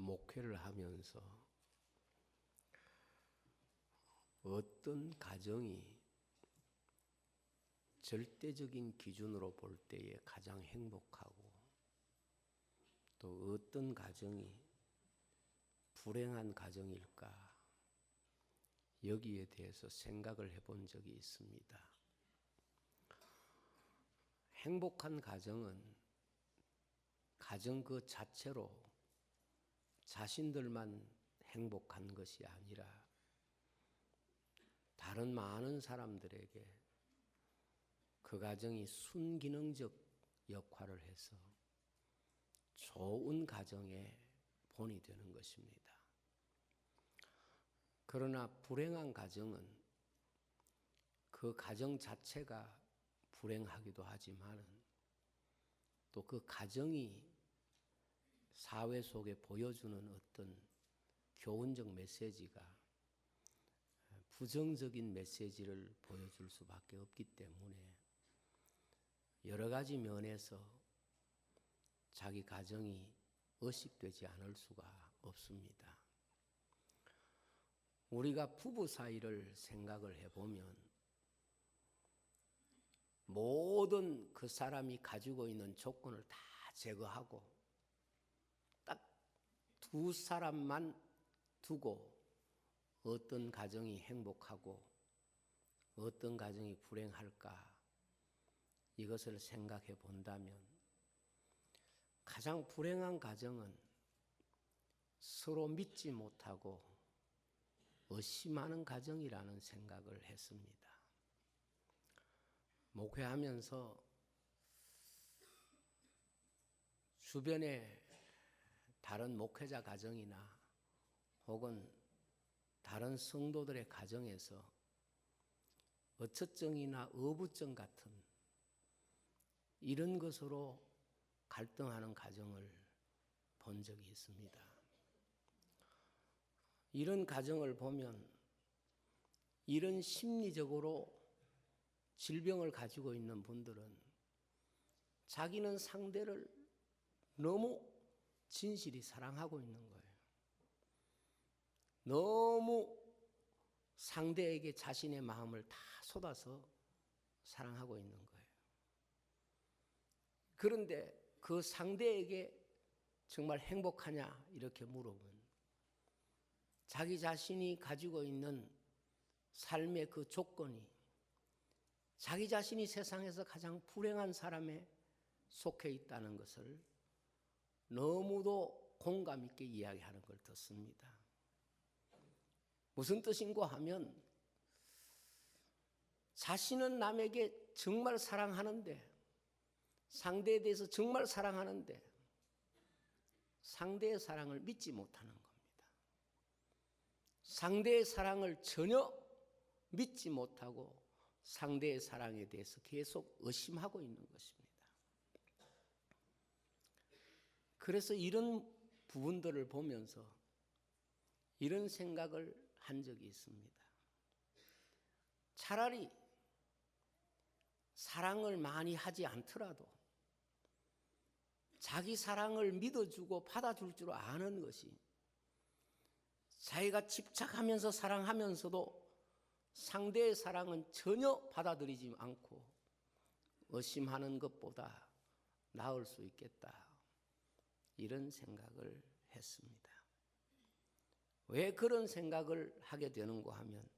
목회를 하면서 어떤 가정이 절대적인 기준으로 볼 때에 가장 행복하고 또 어떤 가정이 불행한 가정일까, 여기에 대해서 생각을 해본 적이 있습니다. 행복한 가정은 가정 그 자체로 자신들만 행복한 것이 아니라 다른 많은 사람들에게 그 가정이 순기능적 역할을 해서 좋은 가정의 본이 되는 것입니다. 그러나 불행한 가정은 그 가정 자체가 불행하기도 하지만 또 그 가정이 사회 속에 보여주는 어떤 교훈적 메시지가 부정적인 메시지를 보여줄 수밖에 없기 때문에 여러 가지 면에서 자기 가정이 의식되지 않을 수가 없습니다. 우리가 부부 사이를 생각을 해보면 모든 그 사람이 가지고 있는 조건을 다 제거하고 딱 두 사람만 두고 어떤 가정이 행복하고 어떤 가정이 불행할까, 이것을 생각해 본다면 가장 불행한 가정은 서로 믿지 못하고 의심하는 가정이라는 생각을 했습니다. 목회하면서 주변에 다른 목회자 가정이나 혹은 다른 성도들의 가정에서 어처증이나 어부증 같은 이런 것으로 갈등하는 가정을 본 적이 있습니다. 이런 가정을 보면 이런 심리적으로 질병을 가지고 있는 분들은 자기는 상대를 너무 진실이 사랑하고 있는 거예요. 너무 상대에게 자신의 마음을 다 쏟아서 사랑하고 있는 거예요. 그런데 그 상대에게 정말 행복하냐 이렇게 물어보면 자기 자신이 가지고 있는 삶의 그 조건이 자기 자신이 세상에서 가장 불행한 사람에 속해 있다는 것을 너무도 공감 있게 이야기하는 걸 듣습니다. 무슨 뜻인가 하면 자신은 남에게 정말 사랑하는데, 상대에 대해서 정말 사랑하는데 상대의 사랑을 믿지 못하는 겁니다. 상대의 사랑을 전혀 믿지 못하고 상대의 사랑에 대해서 계속 의심하고 있는 것입니다. 그래서 이런 부분들을 보면서 이런 생각을 한 적이 있습니다. 차라리 사랑을 많이 하지 않더라도 자기 사랑을 믿어주고 받아줄 줄 아는 것이, 자기가 집착하면서 사랑하면서도 상대의 사랑은 전혀 받아들이지 않고 의심하는 것보다 나을 수 있겠다, 이런 생각을 했습니다. 왜 그런 생각을 하게 되는가 하면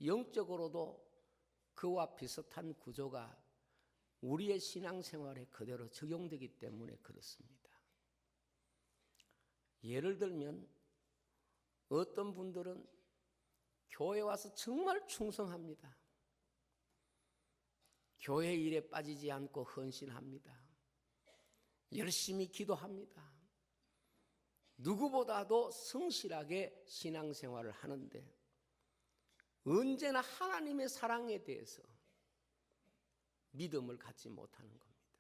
영적으로도 그와 비슷한 구조가 우리의 신앙생활에 그대로 적용되기 때문에 그렇습니다. 예를 들면 어떤 분들은 교회 와서 정말 충성합니다. 교회 일에 빠지지 않고 헌신합니다. 열심히 기도합니다. 누구보다도 성실하게 신앙생활을 하는데 언제나 하나님의 사랑에 대해서 믿음을 갖지 못하는 겁니다.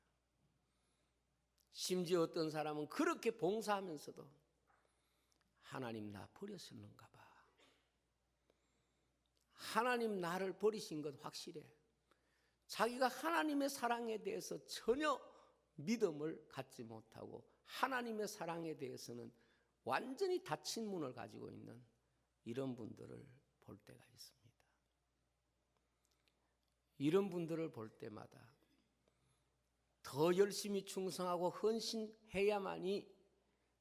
심지어 어떤 사람은 그렇게 봉사하면서도 하나님 나 버렸었는가 봐, 하나님 나를 버리신 것 확실해, 자기가 하나님의 사랑에 대해서 전혀 믿음을 갖지 못하고 하나님의 사랑에 대해서는 완전히 닫힌 문을 가지고 있는 이런 분들을 볼 때가 있습니다. 이런 분들을 볼 때마다 더 열심히 충성하고 헌신해야만이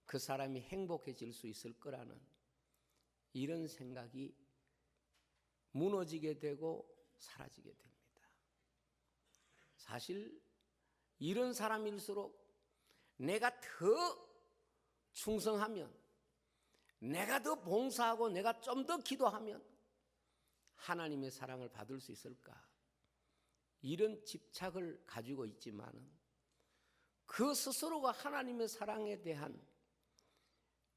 그 사람이 행복해질 수 있을 거라는 이런 생각이 무너지게 되고 사라지게 됩니다. 사실 이런 사람일수록 내가 더 충성하면, 내가 더 봉사하고 내가 좀 더 기도하면 하나님의 사랑을 받을 수 있을까? 이런 집착을 가지고 있지만은 그 스스로가 하나님의 사랑에 대한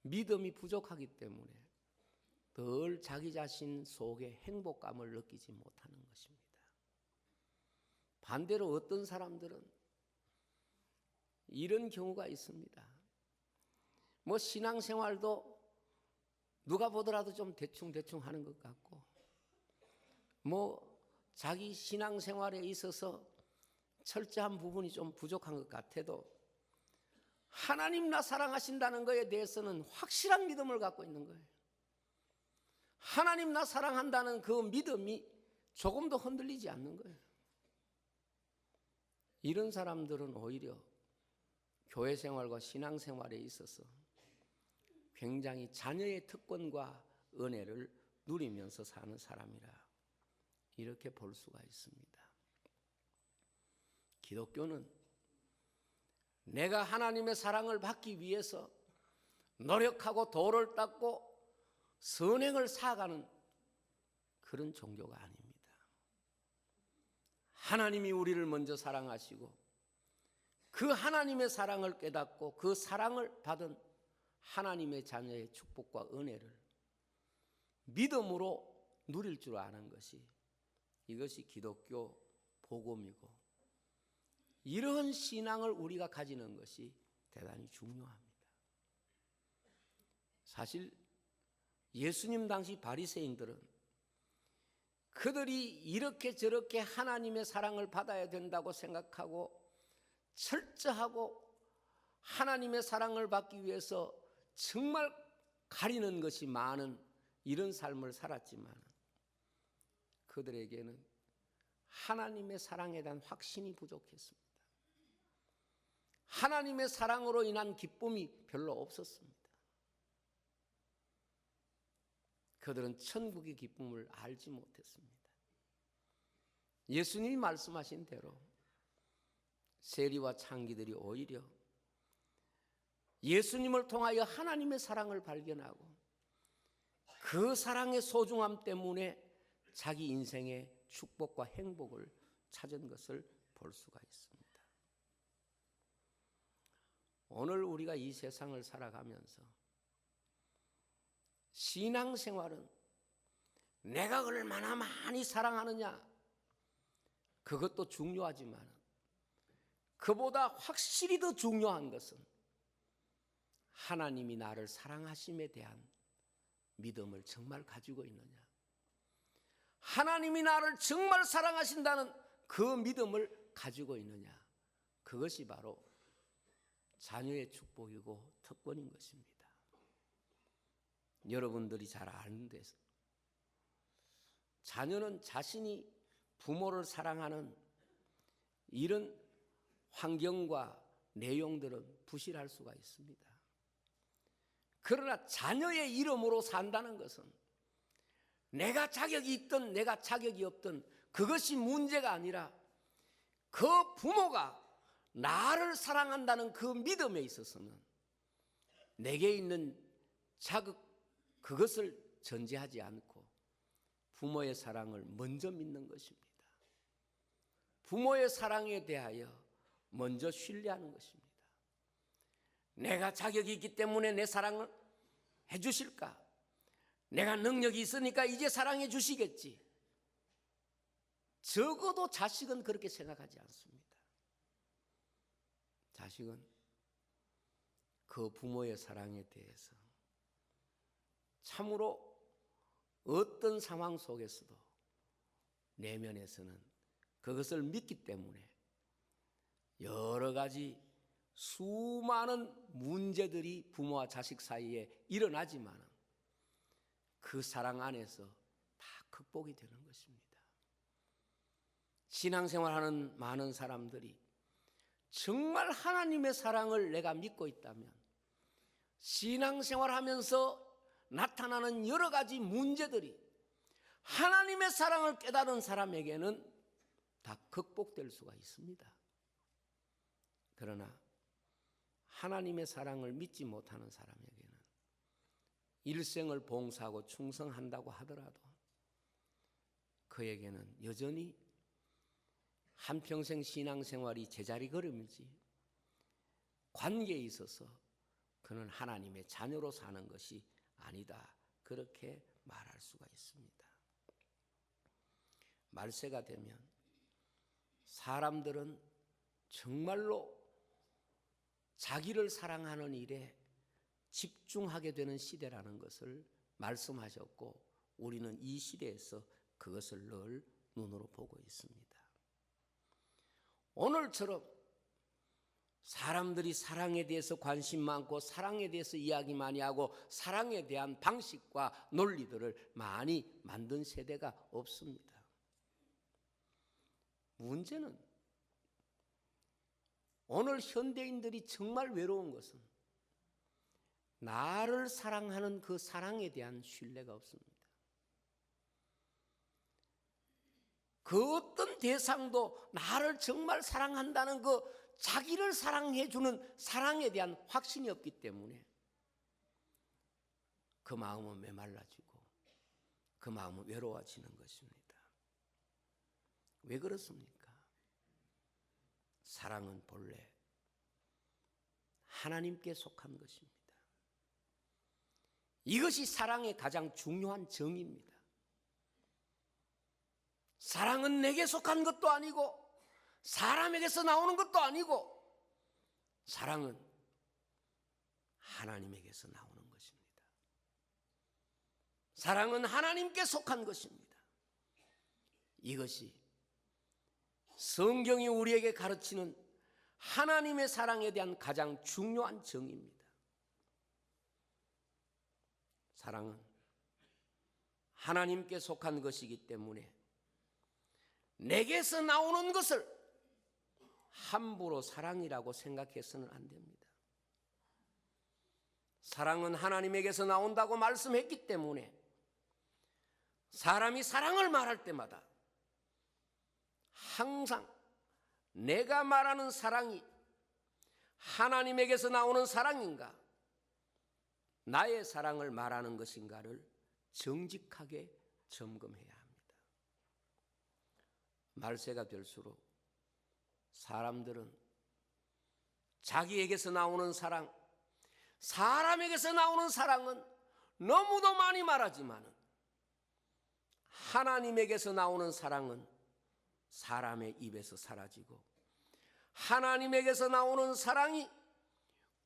믿음이 부족하기 때문에 늘 자기 자신 속에 행복감을 느끼지 못하는 것입니다. 반대로 어떤 사람들은 이런 경우가 있습니다. 뭐 신앙생활도 누가 보더라도 좀 대충 하는 것 같고, 뭐 자기 신앙생활에 있어서 철저한 부분이 좀 부족한 것 같아도 하나님 나 사랑하신다는 것에 대해서는 확실한 믿음을 갖고 있는 거예요. 하나님 나 사랑한다는 그 믿음이 조금도 흔들리지 않는 거예요. 이런 사람들은 오히려 교회 생활과 신앙 생활에 있어서 굉장히 자녀의 특권과 은혜를 누리면서 사는 사람이라 이렇게 볼 수가 있습니다. 기독교는 내가 하나님의 사랑을 받기 위해서 노력하고 도를 닦고 선행을 쌓아가는 그런 종교가 아닙니다. 하나님이 우리를 먼저 사랑하시고 그 하나님의 사랑을 깨닫고 그 사랑을 받은 하나님의 자녀의 축복과 은혜를 믿음으로 누릴 줄 아는 것이, 이것이 기독교 복음이고, 이런 신앙을 우리가 가지는 것이 대단히 중요합니다. 사실 예수님 당시 바리새인들은 그들이 이렇게 저렇게 하나님의 사랑을 받아야 된다고 생각하고 철저하고 하나님의 사랑을 받기 위해서 정말 가리는 것이 많은 이런 삶을 살았지만 그들에게는 하나님의 사랑에 대한 확신이 부족했습니다. 하나님의 사랑으로 인한 기쁨이 별로 없었습니다. 그들은 천국의 기쁨을 알지 못했습니다. 예수님이 말씀하신 대로 세리와 창기들이 오히려 예수님을 통하여 하나님의 사랑을 발견하고 그 사랑의 소중함 때문에 자기 인생의 축복과 행복을 찾은 것을 볼 수가 있습니다. 오늘 우리가 이 세상을 살아가면서 신앙생활은 내가 얼마나 많이 사랑하느냐, 그것도 중요하지만 그보다 확실히 더 중요한 것은 하나님이 나를 사랑하심에 대한 믿음을 정말 가지고 있느냐, 하나님이 나를 정말 사랑하신다는 그 믿음을 가지고 있느냐, 그것이 바로 자녀의 축복이고 특권인 것입니다. 여러분들이 잘 아는 데서 자녀는 자신이 부모를 사랑하는 이런 환경과 내용들은 부실할 수가 있습니다. 그러나 자녀의 이름으로 산다는 것은 내가 자격이 있든 내가 자격이 없든 그것이 문제가 아니라 그 부모가 나를 사랑한다는 그 믿음에 있어서는 내게 있는 자격, 그것을 전제하지 않고 부모의 사랑을 먼저 믿는 것입니다. 부모의 사랑에 대하여 먼저 신뢰하는 것입니다. 내가 자격이 있기 때문에 내 사랑을 해주실까? 내가 능력이 있으니까 이제 사랑해 주시겠지. 적어도 자식은 그렇게 생각하지 않습니다. 자식은 그 부모의 사랑에 대해서 참으로 어떤 상황 속에서도 내면에서는 그것을 믿기 때문에 여러 가지 수많은 문제들이 부모와 자식 사이에 일어나지만 그 사랑 안에서 다 극복이 되는 것입니다. 신앙생활하는 많은 사람들이 정말 하나님의 사랑을 내가 믿고 있다면 신앙생활하면서 나타나는 여러 가지 문제들이 하나님의 사랑을 깨달은 사람에게는 다 극복될 수가 있습니다. 그러나 하나님의 사랑을 믿지 못하는 사람에게는 일생을 봉사하고 충성한다고 하더라도 그에게는 여전히 한평생 신앙생활이 제자리 걸음이지 관계에 있어서 그는 하나님의 자녀로 사는 것이 아니다. 그렇게 말할 수가 있습니다. 말세가 되면 사람들은 정말로 자기를 사랑하는 일에 집중하게 되는 시대라는 것을 말씀하셨고 우리는 이 시대에서 그것을 늘 눈으로 보고 있습니다. 오늘처럼 사람들이 사랑에 대해서 관심 많고 사랑에 대해서 이야기 많이 하고 사랑에 대한 방식과 논리들을 많이 만든 세대가 없습니다. 문제는 오늘 현대인들이 정말 외로운 것은 나를 사랑하는 그 사랑에 대한 신뢰가 없습니다. 그 어떤 대상도 나를 정말 사랑한다는 그 자기를 사랑해 주는 사랑에 대한 확신이 없기 때문에 그 마음은 메말라지고 그 마음은 외로워지는 것입니다. 왜 그렇습니까? 사랑은 본래 하나님께 속한 것입니다. 이것이 사랑의 가장 중요한 정의입니다. 사랑은 내게 속한 것도 아니고 사람에게서 나오는 것도 아니고 사랑은 하나님에게서 나오는 것입니다. 사랑은 하나님께 속한 것입니다. 이것이 성경이 우리에게 가르치는 하나님의 사랑에 대한 가장 중요한 정의입니다. 사랑은 하나님께 속한 것이기 때문에 내게서 나오는 것을 함부로 사랑이라고 생각해서는 안 됩니다. 사랑은 하나님에게서 나온다고 말씀했기 때문에 사람이 사랑을 말할 때마다 항상 내가 말하는 사랑이 하나님에게서 나오는 사랑인가 나의 사랑을 말하는 것인가를 정직하게 점검해야 합니다. 말세가 될수록 사람들은 자기에게서 나오는 사랑, 사람에게서 나오는 사랑은 너무도 많이 말하지만 하나님에게서 나오는 사랑은 사람의 입에서 사라지고 하나님에게서 나오는 사랑이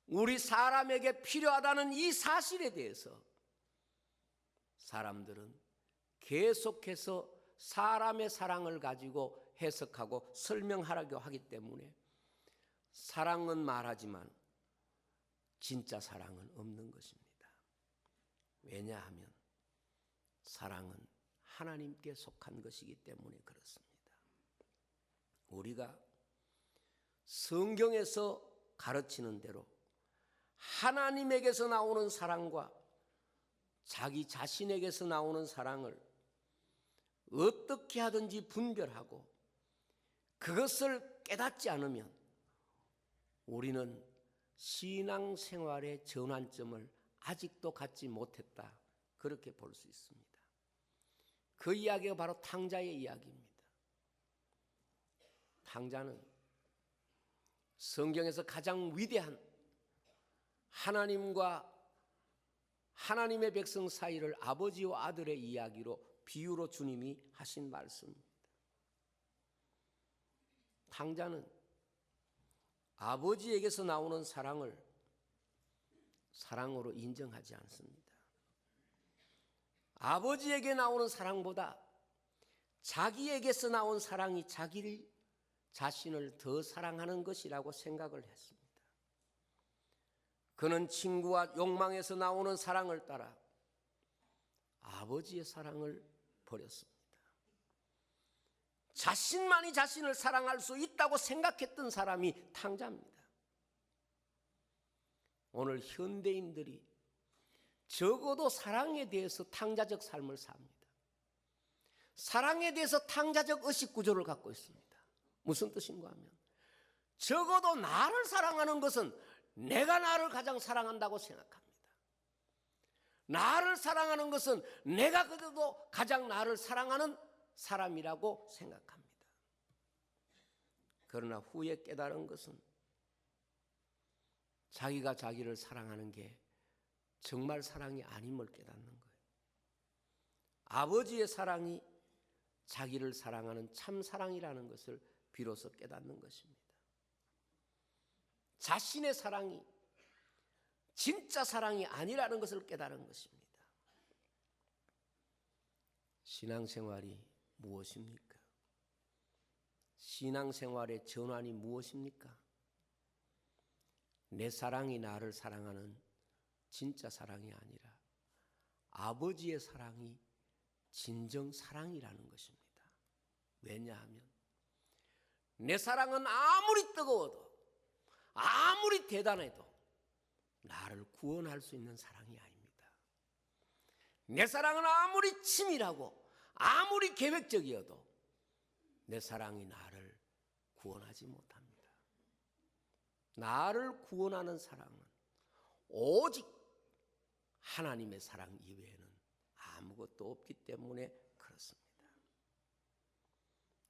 우리 사람에게 필요하다는 이 사실에 대해서 사람들은 계속해서 사람의 사랑을 가지고 해석하고 설명하려고 하기 때문에 사랑은 말하지만 진짜 사랑은 없는 것입니다. 왜냐하면 사랑은 하나님께 속한 것이기 때문에 그렇습니다. 우리가 성경에서 가르치는 대로 하나님에게서 나오는 사랑과 자기 자신에게서 나오는 사랑을 어떻게 하든지 분별하고 그것을 깨닫지 않으면 우리는 신앙생활의 전환점을 아직도 갖지 못했다. 그렇게 볼 수 있습니다. 그 이야기가 바로 탕자의 이야기입니다. 탕자는 성경에서 가장 위대한 하나님과 하나님의 백성 사이를 아버지와 아들의 이야기로 비유로 주님이 하신 말씀입니다. 탕자는 아버지에게서 나오는 사랑을 사랑으로 인정하지 않습니다. 아버지에게 나오는 사랑보다 자기에게서 나온 사랑이 자기를 자신을 더 사랑하는 것이라고 생각을 했습니다. 그는 친구와 욕망에서 나오는 사랑을 따라 아버지의 사랑을 버렸습니다. 자신만이 자신을 사랑할 수 있다고 생각했던 사람이 탕자입니다. 오늘 현대인들이 적어도 사랑에 대해서 탕자적 삶을 삽니다. 사랑에 대해서 탕자적 의식 구조를 갖고 있습니다. 무슨 뜻인가 하면 적어도 나를 사랑하는 것은 내가 나를 가장 사랑한다고 생각합니다. 나를 사랑하는 것은 내가 그래도 가장 나를 사랑하는 사람이라고 생각합니다. 그러나 후에 깨달은 것은 자기가 자기를 사랑하는 게 정말 사랑이 아님을 깨닫는 거예요. 아버지의 사랑이 자기를 사랑하는 참 사랑이라는 것을 비로소 깨닫는 것입니다. 자신의 사랑이 진짜 사랑이 아니라는 것을 깨달은 것입니다. 신앙생활이 무엇입니까? 신앙생활의 전환이 무엇입니까? 내 사랑이 나를 사랑하는 진짜 사랑이 아니라 아버지의 사랑이 진정 사랑이라는 것입니다. 왜냐하면 내 사랑은 아무리 뜨거워도 아무리 대단해도 나를 구원할 수 있는 사랑이 아닙니다. 내 사랑은 아무리 치밀하고 아무리 계획적이어도 내 사랑이 나를 구원하지 못합니다. 나를 구원하는 사랑은 오직 하나님의 사랑 이외에는 아무것도 없기 때문에 그렇습니다.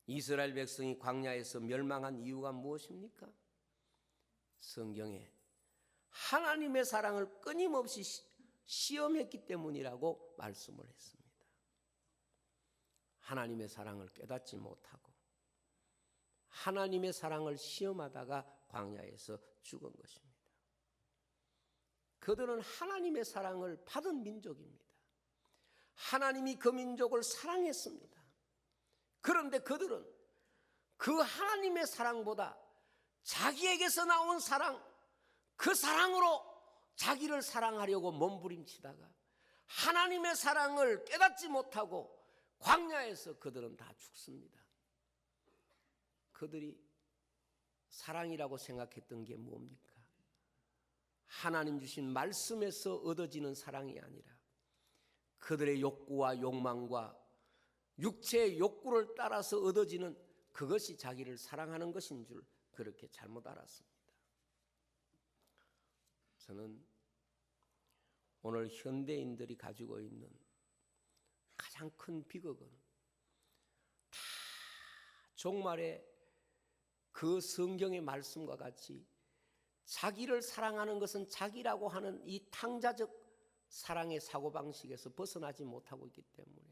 이스라엘 백성이 광야에서 멸망한 이유가 무엇입니까? 성경에 하나님의 사랑을 끊임없이 시험했기 때문이라고 말씀을 했습니다. 하나님의 사랑을 깨닫지 못하고 하나님의 사랑을 시험하다가 광야에서 죽은 것입니다. 그들은 하나님의 사랑을 받은 민족입니다. 하나님이 그 민족을 사랑했습니다. 그런데 그들은 그 하나님의 사랑보다 자기에게서 나온 사랑, 그 사랑으로 자기를 사랑하려고 몸부림치다가 하나님의 사랑을 깨닫지 못하고 광야에서 그들은 다 죽습니다. 그들이 사랑이라고 생각했던 게 뭡니까? 하나님 주신 말씀에서 얻어지는 사랑이 아니라 그들의 욕구와 욕망과 육체의 욕구를 따라서 얻어지는 그것이 자기를 사랑하는 것인 줄 그렇게 잘못 알았습니다. 저는 오늘 현대인들이 가지고 있는 가장 큰 비극은 다 종말에 그 성경의 말씀과 같이 자기를 사랑하는 것은 자기라고 하는 이 탕자적 사랑의 사고방식에서 벗어나지 못하고 있기 때문에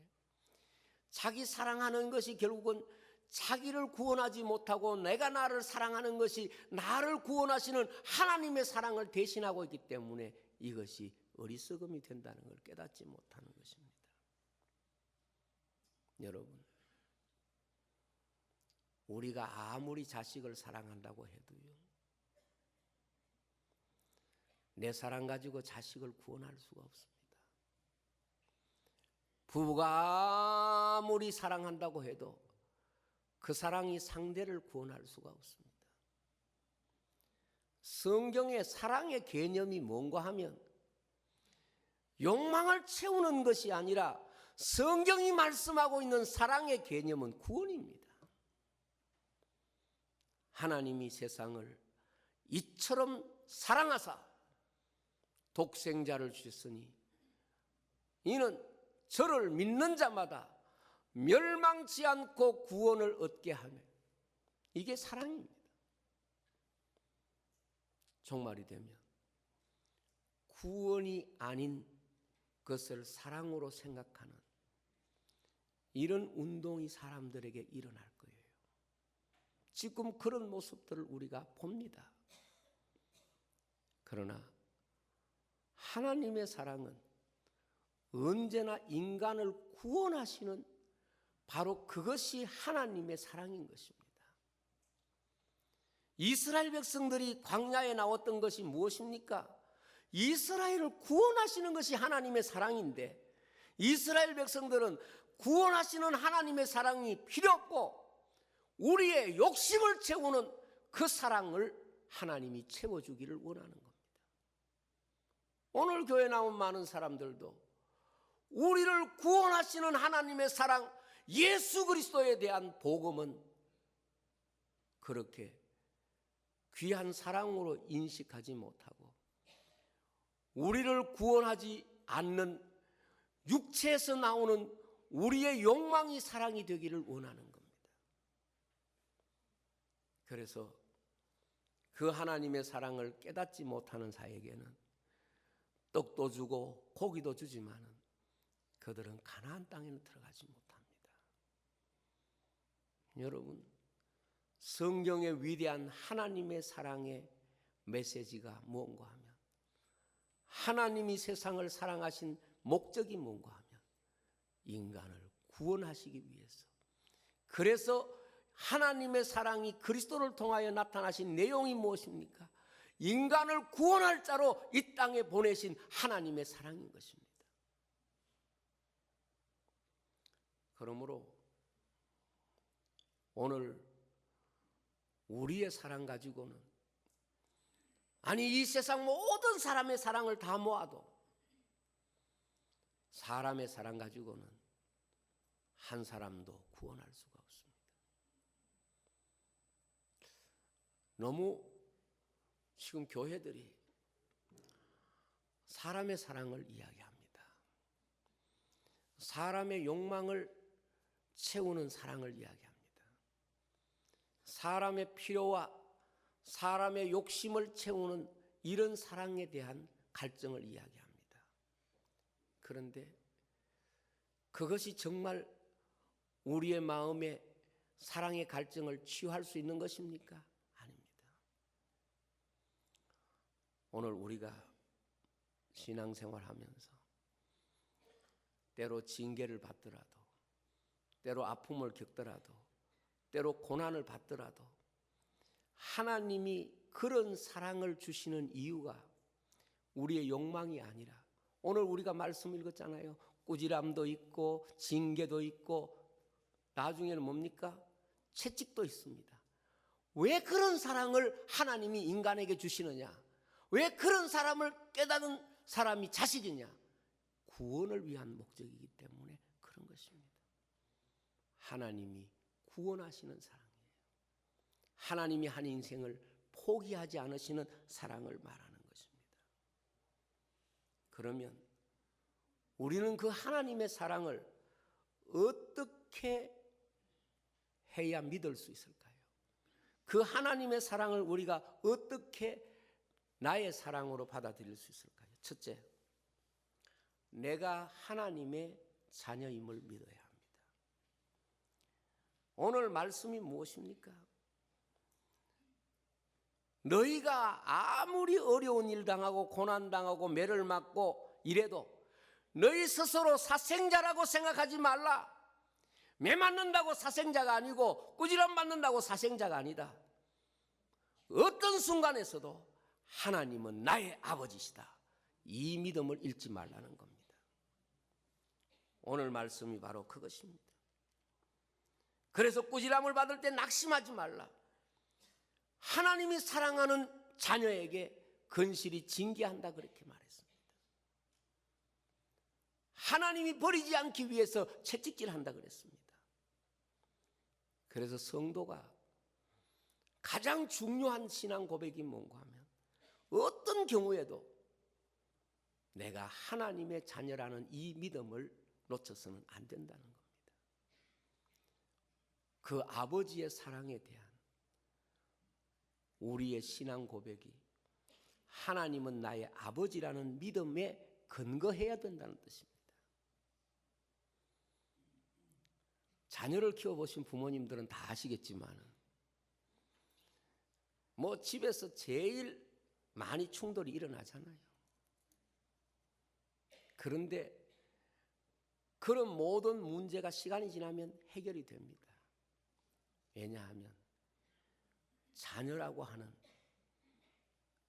자기 사랑하는 것이 결국은 자기를 구원하지 못하고 내가 나를 사랑하는 것이 나를 구원하시는 하나님의 사랑을 대신하고 있기 때문에 이것이 어리석음이 된다는 걸 깨닫지 못하는 것입니다. 여러분, 우리가 아무리 자식을 사랑한다고 해도요, 내 사랑 가지고 자식을 구원할 수가 없습니다. 부부가 아무리 사랑한다고 해도 그 사랑이 상대를 구원할 수가 없습니다. 성경의 사랑의 개념이 뭔가 하면 욕망을 채우는 것이 아니라 성경이 말씀하고 있는 사랑의 개념은 구원입니다. 하나님이 세상을 이처럼 사랑하사 독생자를 주셨으니 이는 저를 믿는 자마다 멸망치 않고 구원을 얻게 하며 이게 사랑입니다. 종말이 되면 구원이 아닌 것을 사랑으로 생각하는 이런 운동이 사람들에게 일어날 거예요. 지금 그런 모습들을 우리가 봅니다. 그러나 하나님의 사랑은 언제나 인간을 구원하시는 바로 그것이 하나님의 사랑인 것입니다. 이스라엘 백성들이 광야에 나왔던 것이 무엇입니까? 이스라엘을 구원하시는 것이 하나님의 사랑인데 이스라엘 백성들은 구원하시는 하나님의 사랑이 필요 없고 우리의 욕심을 채우는 그 사랑을 하나님이 채워주기를 원하는 겁니다. 오늘 교회 나온 많은 사람들도 우리를 구원하시는 하나님의 사랑, 예수 그리스도에 대한 복음은 그렇게 귀한 사랑으로 인식하지 못하고 우리를 구원하지 않는 육체에서 나오는 우리의 욕망이 사랑이 되기를 원하는 겁니다. 그래서 그 하나님의 사랑을 깨닫지 못하는 자에게는 떡도 주고 고기도 주지만은 그들은 가나안 땅에는 들어가지 못합니다. 여러분, 성경의 위대한 하나님의 사랑의 메시지가 무엇인가 하면 하나님이 세상을 사랑하신 목적이 뭔가 하면 인간을 구원하시기 위해서, 그래서 하나님의 사랑이 그리스도를 통하여 나타나신 내용이 무엇입니까? 인간을 구원할 자로 이 땅에 보내신 하나님의 사랑인 것입니다. 그러므로 오늘 우리의 사랑 가지고는, 아니 이 세상 모든 사람의 사랑을 다 모아도 사람의 사랑 가지고는 한 사람도 구원할 수가 없습니다. 너무 지금 교회들이 사람의 사랑을 이야기합니다. 사람의 욕망을 채우는 사랑을 이야기합니다. 사람의 필요와 사람의 욕심을 채우는 이런 사랑에 대한 갈증을 이야기합니다. 그런데 그것이 정말 우리의 마음에 사랑의 갈증을 치유할 수 있는 것입니까? 아닙니다. 오늘 우리가 신앙생활하면서 때로 징계를 받더라도, 때로 아픔을 겪더라도, 때로 고난을 받더라도 하나님이 그런 사랑을 주시는 이유가 우리의 욕망이 아니라, 오늘 우리가 말씀 읽었잖아요. 꾸지람도 있고 징계도 있고 나중에는 뭡니까? 채찍도 있습니다. 왜 그런 사랑을 하나님이 인간에게 주시느냐? 왜 그런 사람을 깨닫는 사람이 자식이냐? 구원을 위한 목적이기 때문에 그런 것입니다. 하나님이 구원하시는 사랑이에요. 하나님이 한 인생을 포기하지 않으시는 사랑을 말하는 것입니다. 그러면 우리는 그 하나님의 사랑을 어떻게 해야 믿을 수 있을까요? 그 하나님의 사랑을 우리가 어떻게 나의 사랑으로 받아들일 수 있을까요? 첫째, 내가 하나님의 자녀임을 믿어야 합니다. 오늘 말씀이 무엇입니까? 너희가 아무리 어려운 일 당하고 고난 당하고 매를 맞고 이래도 너희 스스로 사생자라고 생각하지 말라. 매 맞는다고 사생자가 아니고 꾸지람 맞는다고 사생자가 아니다. 어떤 순간에서도 하나님은 나의 아버지시다. 이 믿음을 잃지 말라는 겁니다. 오늘 말씀이 바로 그것입니다. 그래서 꾸지람을 받을 때 낙심하지 말라. 하나님이 사랑하는 자녀에게 건실히 징계한다 그렇게 말했습니다. 하나님이 버리지 않기 위해서 채찍질한다 그랬습니다. 그래서 성도가 가장 중요한 신앙 고백이 뭔가 하면 어떤 경우에도 내가 하나님의 자녀라는 이 믿음을 놓쳐서는 안 된다는 겁니다. 그 아버지의 사랑에 대한 우리의 신앙 고백이 하나님은 나의 아버지라는 믿음에 근거해야 된다는 뜻입니다. 자녀를 키워보신 부모님들은 다 아시겠지만 뭐 집에서 제일 많이 충돌이 일어나잖아요. 그런데 그런 모든 문제가 시간이 지나면 해결이 됩니다. 왜냐하면 자녀라고 하는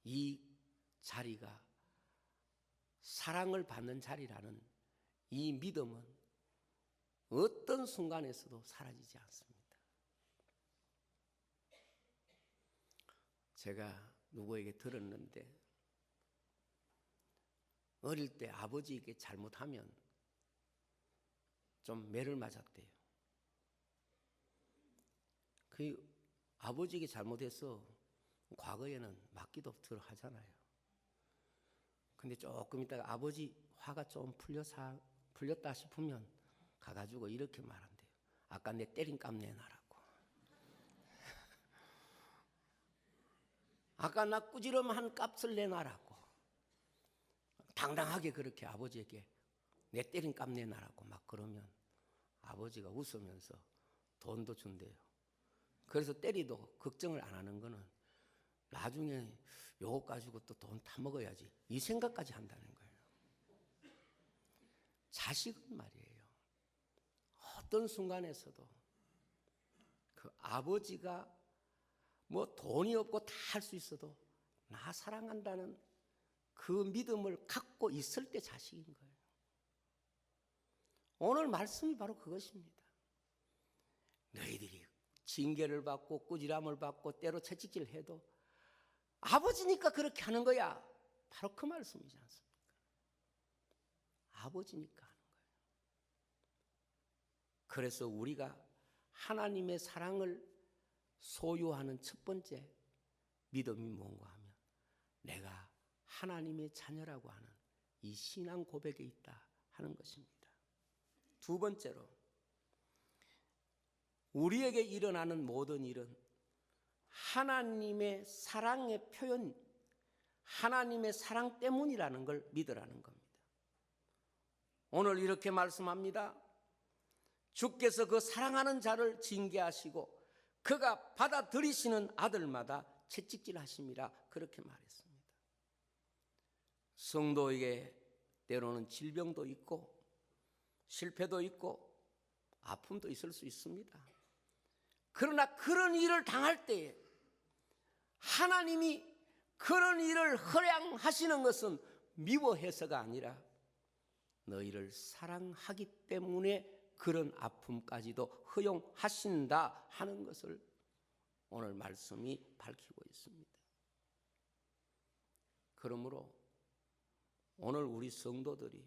이 자리가 사랑을 받는 자리라는 이 믿음은 어떤 순간에서도 사라지지 않습니다. 제가 누구에게 들었는데 어릴 때 아버지에게 잘못하면 좀 매를 맞았대요. 그 아버지에게 잘못해서 과거에는 맞기도 하잖아요. 근데 조금 있다가 아버지 화가 좀 풀렸다 싶으면 가가지고 이렇게 말한대요. 아까 내 때린 값 내놔라고. 아까 나 꾸지럼한 값을 내놔라고. 당당하게 그렇게 아버지에게 내 때린 값 내놔라고 막 그러면 아버지가 웃으면서 돈도 준대요. 그래서 때리도 걱정을 안 하는 거는 나중에 요거 가지고 또 돈 타먹어야지 이 생각까지 한다는 거예요. 자식은 말이에요. 어떤 순간에서도 그 아버지가 뭐 돈이 없고 다 할 수 있어도 나 사랑한다는 그 믿음을 갖고 있을 때 자식인 거예요. 오늘 말씀이 바로 그것입니다. 너희들이 징계를 받고 꾸지람을 받고 때로 채찍질 해도 아버지니까 그렇게 하는 거야. 바로 그 말씀이지 않습니까? 아버지니까 하는 거예요. 그래서 우리가 하나님의 사랑을 소유하는 첫 번째 믿음이 뭔가 하면 내가 하나님의 자녀라고 하는 이 신앙 고백에 있다 하는 것입니다. 두 번째로 우리에게 일어나는 모든 일은 하나님의 사랑의 표현, 하나님의 사랑 때문이라는 걸 믿으라는 겁니다. 오늘 이렇게 말씀합니다. 주께서 그 사랑하는 자를 징계하시고 그가 받아들이시는 아들마다 채찍질 하심이라 그렇게 말했습니다. 성도에게 때로는 질병도 있고 실패도 있고 아픔도 있을 수 있습니다. 그러나 그런 일을 당할 때에 하나님이 그런 일을 허락하시는 것은 미워해서가 아니라 너희를 사랑하기 때문에 그런 아픔까지도 허용하신다 하는 것을 오늘 말씀이 밝히고 있습니다. 그러므로 오늘 우리 성도들이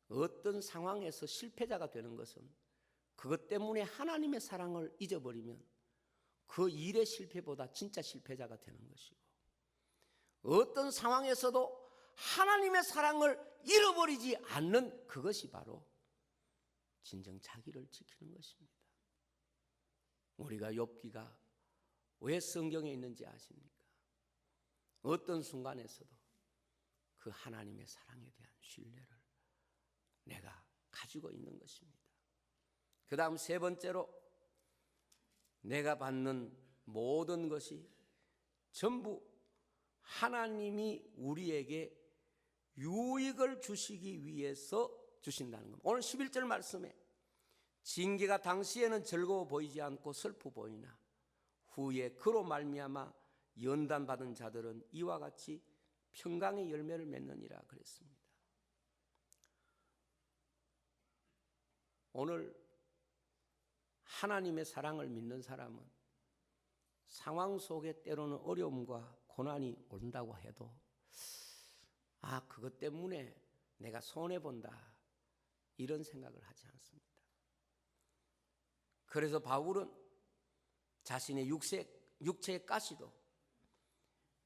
어떤 상황에서 실패자가 되는 것은 그것 때문에 하나님의 사랑을 잊어버리면 그 일의 실패보다 진짜 실패자가 되는 것이고, 어떤 상황에서도 하나님의 사랑을 잃어버리지 않는 그것이 바로 진정 자기를 지키는 것입니다. 우리가 욥기가 왜 성경에 있는지 아십니까? 어떤 순간에서도 그 하나님의 사랑에 대한 신뢰를 내가 가지고 있는 것입니다. 그 다음 세 번째로 내가 받는 모든 것이 전부 하나님이 우리에게 유익을 주시기 위해서 주신다는 겁니다. 오늘 11절 말씀에 징계가 당시에는 즐거워 보이지 않고 슬퍼 보이나 후에 그로 말미암아 연단받은 자들은 이와 같이 평강의 열매를 맺느니라 그랬습니다. 오늘 하나님의 사랑을 믿는 사람은 상황 속에 때로는 어려움과 고난이 온다고 해도 그것 때문에 내가 손해본다 이런 생각을 하지 않습니다. 그래서 바울은 자신의 육체의 가시도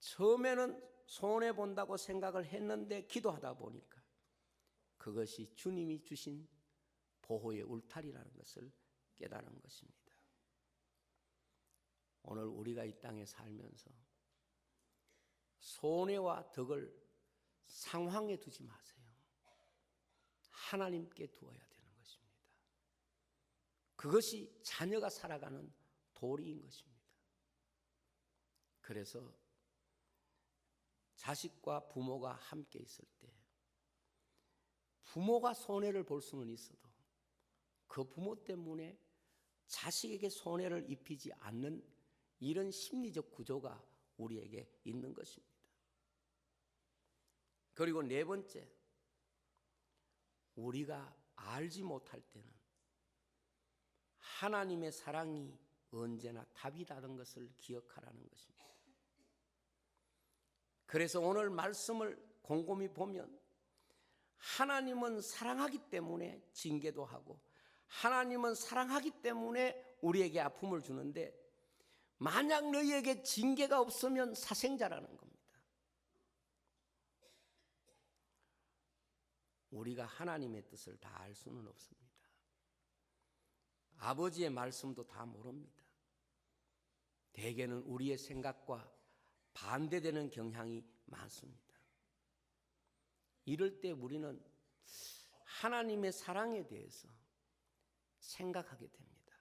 처음에는 손해본다고 생각을 했는데 기도하다 보니까 그것이 주님이 주신 보호의 울타리라는 것을 깨달은 것입니다. 오늘 우리가 이 땅에 살면서 손해와 덕을 상황에 두지 마세요. 하나님께 두어야 되는 것입니다. 그것이 자녀가 살아가는 도리인 것입니다. 그래서 자식과 부모가 함께 있을 때 부모가 손해를 볼 수는 있어도 그 부모 때문에 자식에게 손해를 입히지 않는 이런 심리적 구조가 우리에게 있는 것입니다. 그리고 네 번째, 우리가 알지 못할 때는 하나님의 사랑이 언제나 답이라는 것을 기억하라는 것입니다. 그래서 오늘 말씀을 곰곰이 보면 하나님은 사랑하기 때문에 징계도 하고 하나님은 사랑하기 때문에 우리에게 아픔을 주는데 만약 너희에게 징계가 없으면 사생자라는 겁니다. 우리가 하나님의 뜻을 다 알 수는 없습니다. 아버지의 말씀도 다 모릅니다. 대개는 우리의 생각과 반대되는 경향이 많습니다. 이럴 때 우리는 하나님의 사랑에 대해서 생각하게 됩니다.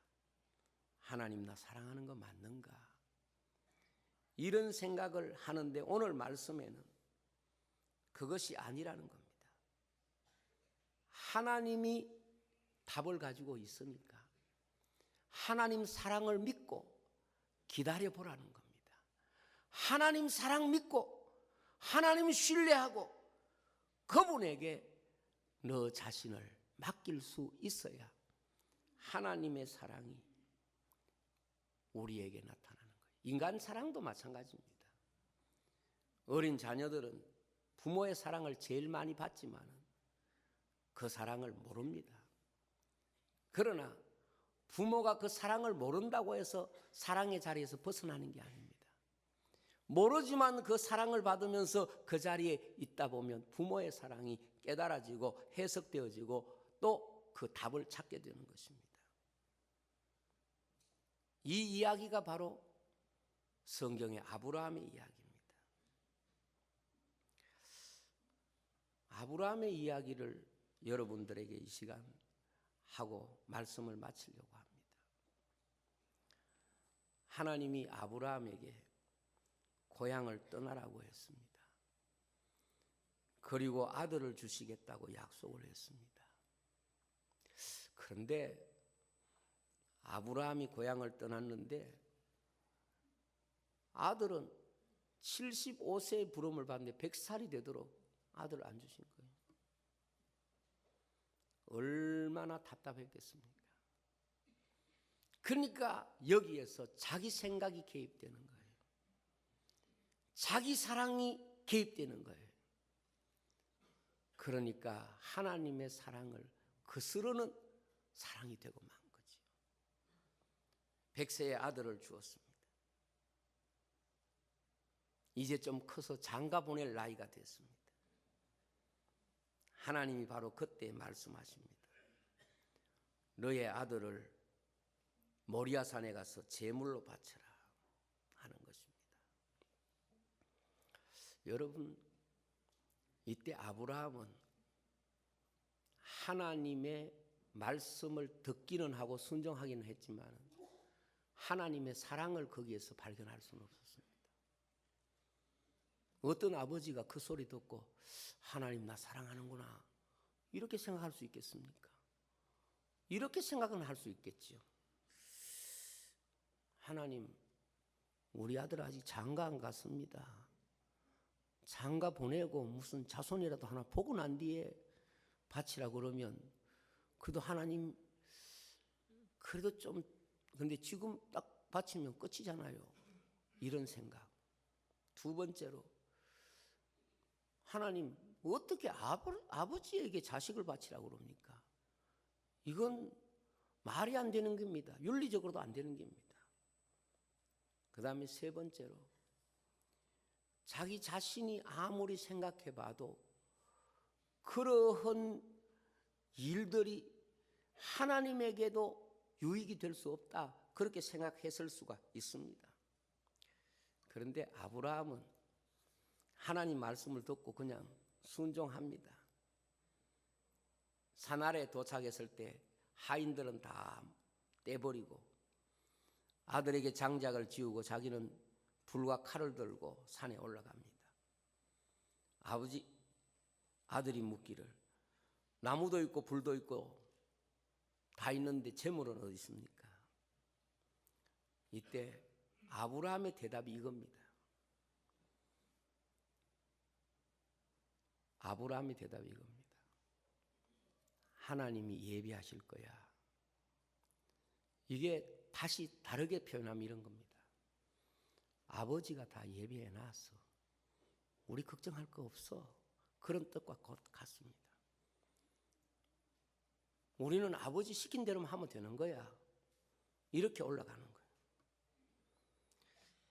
하나님 나 사랑하는 거 맞는가? 이런 생각을 하는데 오늘 말씀에는 그것이 아니라는 겁니다. 하나님이 답을 가지고 있으니까 하나님 사랑을 믿고 기다려보라는 겁니다. 하나님 사랑 믿고 하나님 신뢰하고 그분에게 너 자신을 맡길 수 있어야 하나님의 사랑이 우리에게 나타나는 거예요. 인간 사랑도 마찬가지입니다. 어린 자녀들은 부모의 사랑을 제일 많이 받지만 그 사랑을 모릅니다. 그러나 부모가 그 사랑을 모른다고 해서 사랑의 자리에서 벗어나는 게 아닙니다. 모르지만 그 사랑을 받으면서 그 자리에 있다 보면 부모의 사랑이 깨달아지고 해석되어지고 또 그 답을 찾게 되는 것입니다. 이 이야기가 바로 성경의 아브라함의 이야기입니다. 아브라함의 이야기를 여러분들에게 이 시간 하고 말씀을 마치려고 합니다. 하나님이 아브라함에게 고향을 떠나라고 했습니다. 그리고 아들을 주시겠다고 약속을 했습니다. 그런데 아브라함이 고향을 떠났는데 아들은 75세의 부름을 받는데 100살이 되도록 아들을 안 주신 거예요. 얼마나 답답했겠습니까? 그러니까 여기에서 자기 생각이 개입되는 거예요. 자기 사랑이 개입되는 거예요. 그러니까 하나님의 사랑을 거스르는 사랑이 되고 만 거지요. 100세의 아들을 주었습니다. 이제 좀 커서 장가 보낼 나이가 됐습니다. 하나님이 바로 그때 말씀하십니다. 너의 아들을 모리아산에 가서 제물로 바쳐라 하는 것입니다. 여러분, 이때 아브라함은 하나님의 말씀을 듣기는 하고 순종하기는 했지만 하나님의 사랑을 거기에서 발견할 수는 없었습니다. 어떤 아버지가 그 소리 듣고 하나님 나 사랑하는구나 이렇게 생각할 수 있겠습니까? 이렇게 생각은 할 수 있겠지요. 하나님, 우리 아들 아직 장가 안 갔습니다. 장가 보내고 무슨 자손이라도 하나 보고 난 뒤에 바치라 그러면 그래도 하나님 그래도 좀 근데 지금 딱 바치면 끝이잖아요. 이런 생각. 두 번째로 하나님 어떻게 아버지에게 자식을 바치라고 그럽니까? 이건 말이 안 되는 겁니다. 윤리적으로도 안 되는 겁니다. 그 다음에 세 번째로 자기 자신이 아무리 생각해봐도 그러한 일들이 하나님에게도 유익이 될 수 없다 그렇게 생각했을 수가 있습니다. 그런데 아브라함은 하나님 말씀을 듣고 그냥 순종합니다. 산 아래에 도착했을 때 하인들은 다 떼버리고 아들에게 장작을 지우고 자기는 불과 칼을 들고 산에 올라갑니다. 아들이 묻기를 나무도 있고 불도 있고 다 있는데 재물은 어디 있습니까? 이때 아브라함의 대답이 이겁니다. 아브라함의 대답이 이겁니다. 하나님이 예비하실 거야. 이게 다시 다르게 표현하면 이런 겁니다. 아버지가 다 예비해 놨어. 우리 걱정할 거 없어. 그런 뜻과 곧 같습니다. 우리는 아버지 시킨 대로만 하면 되는 거야. 이렇게 올라가는 거예요.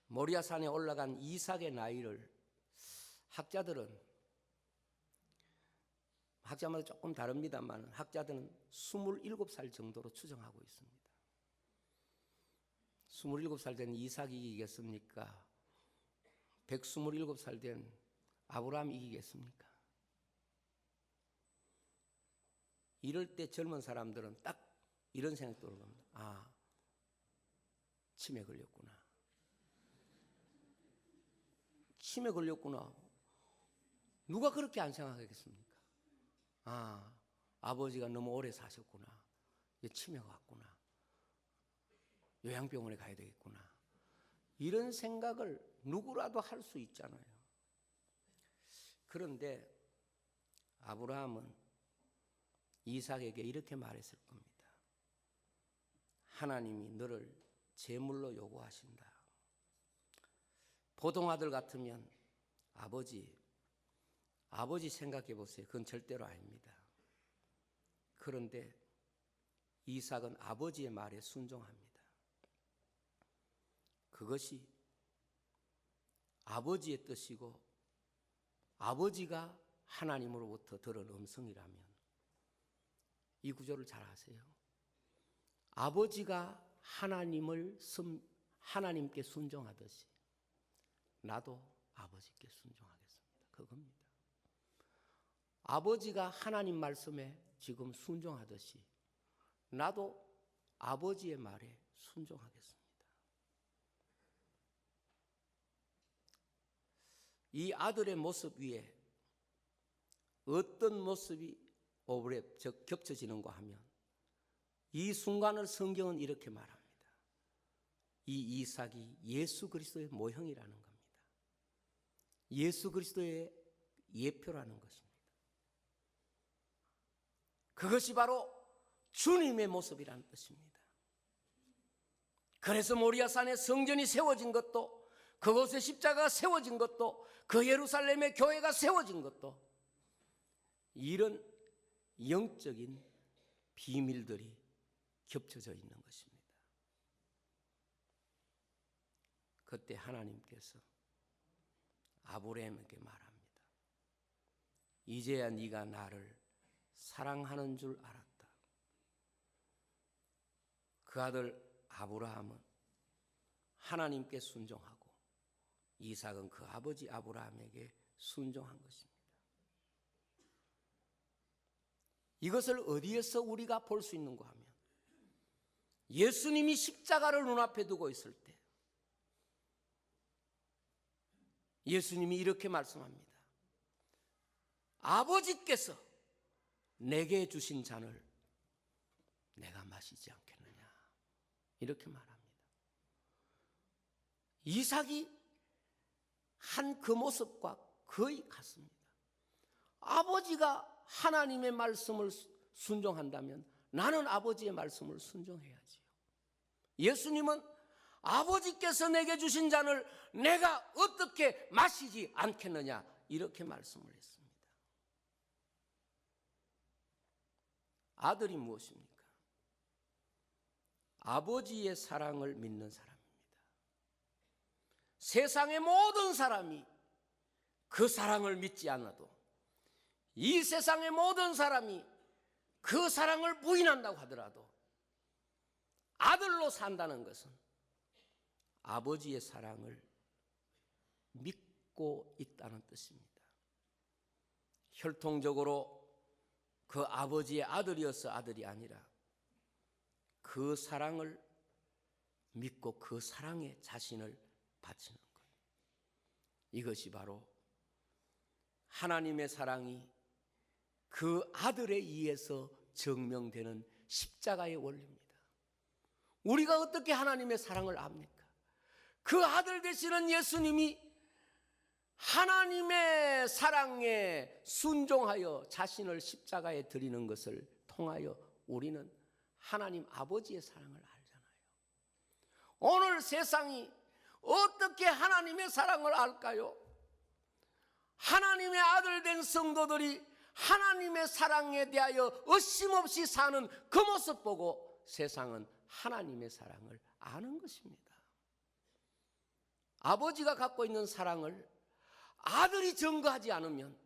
모리아 산에 올라간 이삭의 나이를 학자마다 조금 다릅니다만 학자들은 27살 정도로 추정하고 있습니다. 27살 된 이삭이 이기겠습니까? 127살 된 아브라함이 이기겠습니까? 이럴 때 젊은 사람들은 딱 이런 생각이 들어옵니다. 아, 치매 걸렸구나. 치매 걸렸구나. 누가 그렇게 안 생각하겠습니까? 아, 아버지가 너무 오래 사셨구나. 이제 치매가 왔구나. 요양병원에 가야 되겠구나. 이런 생각을 누구라도 할 수 있잖아요. 그런데 아브라함은 이삭에게 이렇게 말했을 겁니다. 하나님이 너를 제물로 요구하신다. 보통 아들 같으면 아버지 생각해 보세요. 그건 절대로 아닙니다. 그런데 이삭은 아버지의 말에 순종합니다. 그것이 아버지의 뜻이고 아버지가 하나님으로부터 들은 음성이라면 이 구조를 잘 아세요. 아버지가 하나님께 순종하듯이 나도 아버지께 순종하겠습니다. 그겁니다. 아버지가 하나님 말씀에 지금 순종하듯이 나도 아버지의 말에 순종하겠습니다. 이 아들의 모습 위에 어떤 모습이 겹쳐지는가 하면 이 순간을 성경은 이렇게 말합니다. 이 이삭이 예수 그리스도의 모형이라는 겁니다. 예수 그리스도의 예표라는 것입니다. 그것이 바로 주님의 모습이라는 뜻입니다. 그래서 모리아산에 성전이 세워진 것도, 그곳에 십자가가 세워진 것도, 그 예루살렘의 교회가 세워진 것도 이런 영적인 비밀들이 겹쳐져 있는 것입니다. 그때 하나님께서 아브라함에게 말합니다. 이제야 네가 나를 사랑하는 줄 알았다. 그 아들 아브라함은 하나님께 순종하고 이삭은 그 아버지 아브라함에게 순종한 것입니다. 이것을 어디에서 우리가 볼 수 있는가 하면 예수님이 십자가를 눈앞에 두고 있을 때 예수님이 이렇게 말씀합니다. 아버지께서 내게 주신 잔을 내가 마시지 않겠느냐, 이렇게 말합니다. 이삭이 한 그 모습과 거의 같습니다. 아버지가 하나님의 말씀을 순종한다면 나는 아버지의 말씀을 순종해야지요. 예수님은 아버지께서 내게 주신 잔을 내가 어떻게 마시지 않겠느냐, 이렇게 말씀을 했습니다. 아들이 무엇입니까? 아버지의 사랑을 믿는 사람입니다. 세상의 모든 사람이 그 사랑을 믿지 않아도, 이 세상의 모든 사람이 그 사랑을 부인한다고 하더라도 아들로 산다는 것은 아버지의 사랑을 믿고 있다는 뜻입니다. 혈통적으로 그 아버지의 아들이어서 아들이 아니라 그 사랑을 믿고 그 사랑에 자신을 바치는 것. 이것이 바로 하나님의 사랑이 그 아들에 의해서 증명되는 십자가의 원리입니다. 우리가 어떻게 하나님의 사랑을 압니까? 그 아들 되시는 예수님이 하나님의 사랑에 순종하여 자신을 십자가에 드리는 것을 통하여 우리는 하나님 아버지의 사랑을 알잖아요. 오늘 세상이 어떻게 하나님의 사랑을 알까요? 하나님의 아들 된 성도들이 하나님의 사랑에 대하여 의심없이 사는 그 모습 보고 세상은 하나님의 사랑을 아는 것입니다. 아버지가 갖고 있는 사랑을 아들이 증거하지 않으면,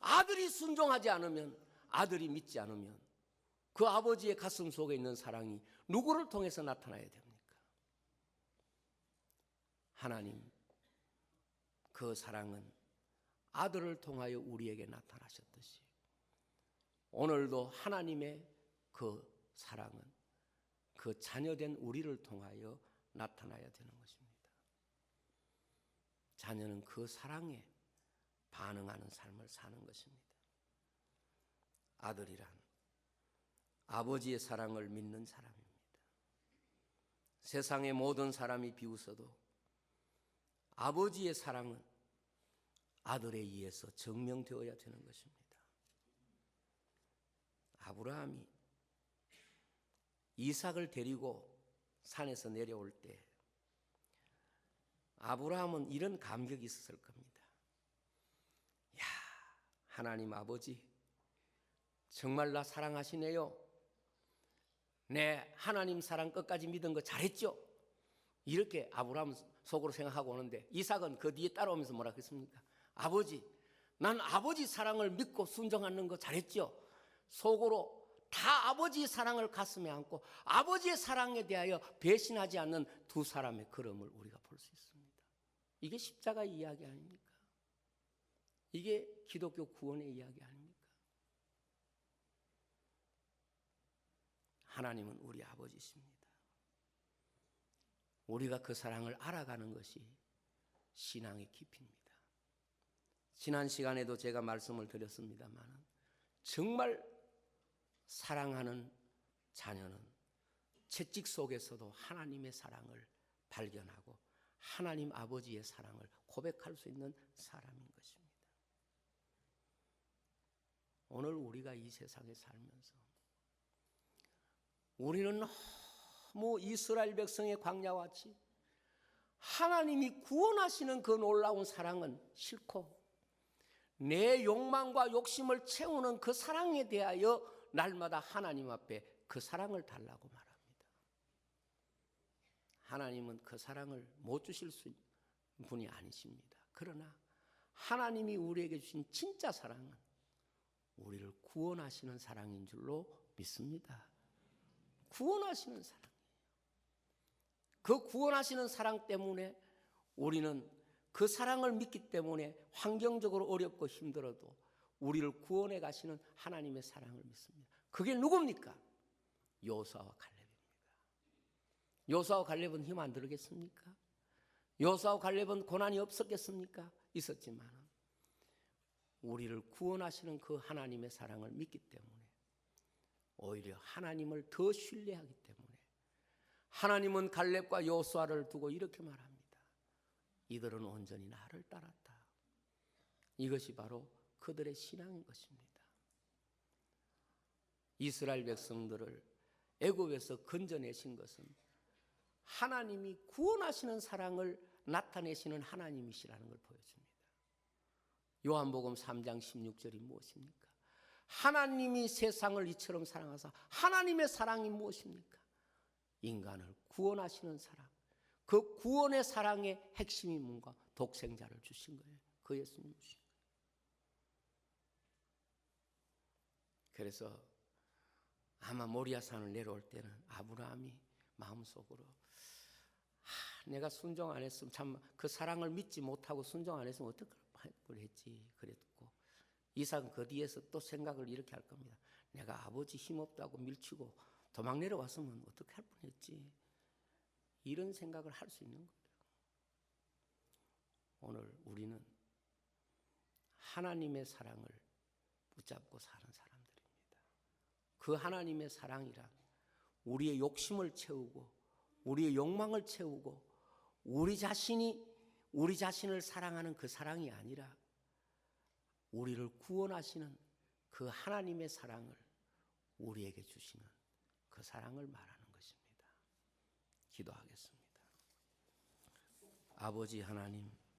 아들이 순종하지 않으면, 아들이 믿지 않으면 그 아버지의 가슴 속에 있는 사랑이 누구를 통해서 나타나야 됩니까? 하나님, 그 사랑은 아들을 통하여 우리에게 나타나셨듯이 오늘도 하나님의 그 사랑은 그 자녀된 우리를 통하여 나타나야 되는 것입니다. 자녀는 그 사랑에 반응하는 삶을 사는 것입니다. 아들이란 아버지의 사랑을 믿는 사람입니다. 세상의 모든 사람이 비웃어도 아버지의 사랑은 아들에 의해서 증명되어야 되는 것입니다. 아브라함이 이삭을 데리고 산에서 내려올 때 아브라함은 이런 감격이 있었을 겁니다. 야, 하나님 아버지 정말 나 사랑하시네요. 내 하나님 사랑 끝까지 믿은 거 잘했죠? 이렇게 아브라함 속으로 생각하고 오는데 이삭은 그 뒤에 따라오면서 뭐라 그랬습니까? 아버지, 난 아버지 사랑을 믿고 순종하는 거 잘했죠? 속으로 다 아버지의 사랑을 가슴에 안고 아버지의 사랑에 대하여 배신하지 않는 두 사람의 걸음을 우리가 볼 수 있습니다. 이게 십자가의 이야기 아닙니까? 이게 기독교 구원의 이야기 아닙니까? 하나님은 우리 아버지십니다. 우리가 그 사랑을 알아가는 것이 신앙의 깊이입니다. 지난 시간에도 제가 말씀을 드렸습니다만 정말 사랑하는 자녀는 채찍 속에서도 하나님의 사랑을 발견하고 하나님 아버지의 사랑을 고백할 수 있는 사람인 것입니다. 오늘 우리가 이 세상에 살면서 우리는 너무 이스라엘 백성의 광야와 같이 하나님이 구원하시는 그 놀라운 사랑은 싫고 내 욕망과 욕심을 채우는 그 사랑에 대하여 날마다 하나님 앞에 그 사랑을 달라고 말합니다. 하나님은 그 사랑을 못 주실 수 있는 분이 아니십니다. 그러나 하나님이 우리에게 주신 진짜 사랑은 우리를 구원하시는 사랑인 줄로 믿습니다. 구원하시는 사랑이에요. 그 구원하시는 사랑 때문에 우리는 그 사랑을 믿기 때문에 환경적으로 어렵고 힘들어도 우리를 구원해 가시는 하나님의 사랑을 믿습니다. 그게 누굽니까? 여호수아와 갈렙입니다. 여호수아와 갈렙은 힘 안 들겠습니까? 여호수아와 갈렙은 고난이 없었겠습니까? 있었지만 우리를 구원하시는 그 하나님의 사랑을 믿기 때문에 오히려 하나님을 더 신뢰하기 때문에 하나님은 갈렙과 여호수아를 두고 이렇게 말합니다. 이들은 온전히 나를 따랐다. 이것이 바로 그들의 신앙인 것입니다. 이스라엘 백성들을 애굽에서 건져내신 것은 하나님이 구원하시는 사랑을 나타내시는 하나님이시라는 걸 보여줍니다. 요한복음 3장 16절이 무엇입니까? 하나님이 세상을 이처럼 사랑하사 하나님의 사랑이 무엇입니까? 인간을 구원하시는 사랑. 그 구원의 사랑의 핵심이 뭔가? 독생자를 주신 거예요. 그 예수님 주신 거예요. 그래서 아마 모리아산을 내려올 때는 아브라함이 마음속으로 내가 순종 안 했으면 참 그 사랑을 믿지 못하고 순종 안 했으면 어떻게 했지 그랬고 이삭은 그 뒤에서 또 생각을 이렇게 할 겁니다. 내가 아버지 힘없다고 밀치고 도망 내려왔으면 어떻게 할 뻔했지. 이런 생각을 할 수 있는 거예요. 오늘 우리는 하나님의 사랑을 붙잡고 사는 사람들입니다. 그 하나님의 사랑이란 우리의 욕심을 채우고 우리의 욕망을 채우고 우리 자신이 우리 자신을 사랑하는 그 사랑이 아니라 우리를 구원하시는 그 하나님의 사랑을 우리에게 주시는 그 사랑을 말하는 것입니다. 기도하겠습니다. 아버지 하나님,